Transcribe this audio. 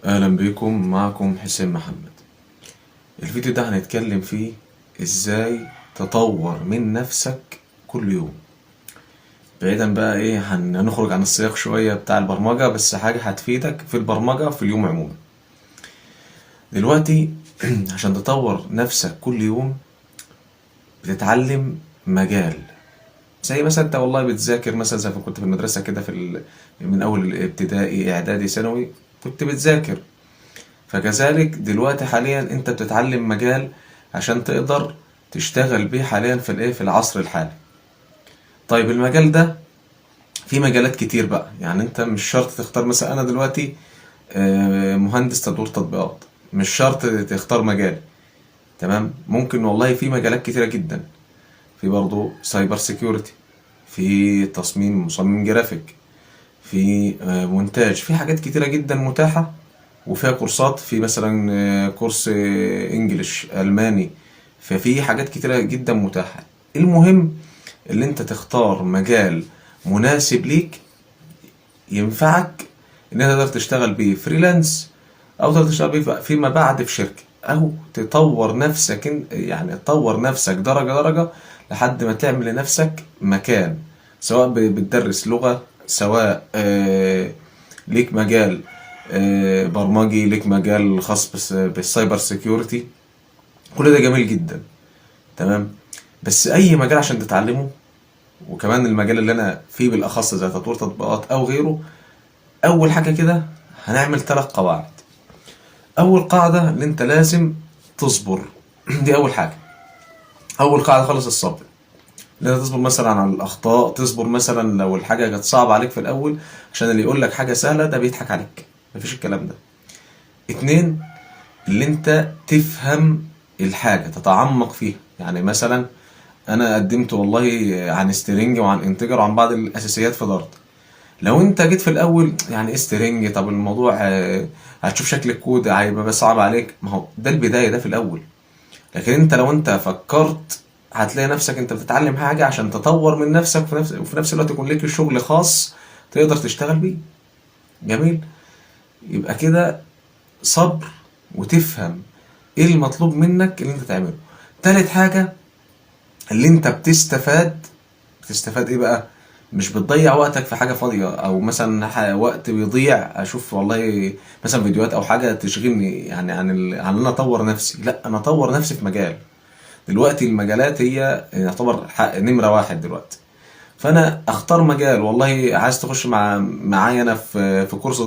اهلا بكم، معكم حسين محمد. الفيديو ده هنتكلم فيه ازاي تطور من نفسك كل يوم. بعيدا بقى هنخرج عن السياق شوية بتاع البرمجة، بس حاجة هتفيدك في البرمجة في اليوم عموما. دلوقتي عشان تطور نفسك كل يوم بتتعلم مجال. زي مثلا انت والله بتذاكر، مثلا زي ما كنت في المدرسة كده من اول ابتدائي اعدادي ثانوي كنت بتذاكر. فكذلك دلوقتي حاليا انت بتتعلم مجال عشان تقدر تشتغل بيه حاليا في العصر الحالي. طيب المجال ده في مجالات كتير بقى، يعني انت مش شرط تختار. مثلا انا دلوقتي مهندس تطوير تطبيقات، مش شرط تختار مجال. تمام، ممكن والله في مجالات كتيرة جدا. في برضو سايبر سيكيورتي، في مصمم جرافيك، في مونتاج، في حاجات كتيرة جدا متاحة وفيها كورسات. في مثلا كورس انجليش الماني. ففي حاجات كتيرة جدا متاحة. المهم اللي انت تختار مجال مناسب ليك ينفعك ان انت تقدر تشتغل بيه فريلانس، او تقدر تشتغل بيه فيما بعد في شركة، او تطور نفسك يعني تطور نفسك درجة درجة لحد ما تعمل لنفسك مكان. سواء بتدرس لغة، سواء ليك مجال برمجي، ليك مجال خاص بالسايبر سيكيورتي. كل ده جميل جدا. تمام، بس اي مجال عشان تتعلمه، وكمان المجال اللي انا فيه بالاخص زي تطوير تطبيقات او غيره، اول حاجة كده هنعمل 3 قواعد. اول قاعدة اللي انت لازم تصبر. دي اول حاجة. اول قاعدة خالص الصبر. ان انت تصبر مثلا على الاخطاء، تصبر مثلا لو الحاجة كانت صعبة عليك في الاول، عشان اللي يقول لك حاجة سهلة ده بيضحك عليك. مفيش الكلام ده. 2، اللي انت تفهم الحاجة، تتعمق فيها. يعني مثلا انا قدمت والله عن سترينج وعن انتجر وعن بعض الاساسيات في دارت. لو انت جيت في الاول يعني ايه سترينج، طب الموضوع هتشوف شكل الكود هيبقى بس صعب عليك. ما هو ده البداية، ده في الاول. لكن انت لو انت فكرت هتلاقي نفسك انت بتتعلم حاجة عشان تطور من نفسك، وفي نفس الوقت يكون لك شغل خاص تقدر تشتغل بيه. جميل. يبقى كده صبر، وتفهم ايه المطلوب منك اللي انت تعمله. تالت حاجة اللي انت بتستفاد ايه بقى؟ مش بتضيع وقتك في حاجة فاضية، او مثلا وقت بيضيع اشوف والله مثلا فيديوهات او حاجة تشغلني يعني عن ان انا اطور نفسي. لا، انا اطور نفسي في مجال. دلوقتي المجالات هي يعتبر نمرة واحد دلوقتي. فانا اختار مجال. والله عايز تخش معايا انا في كورس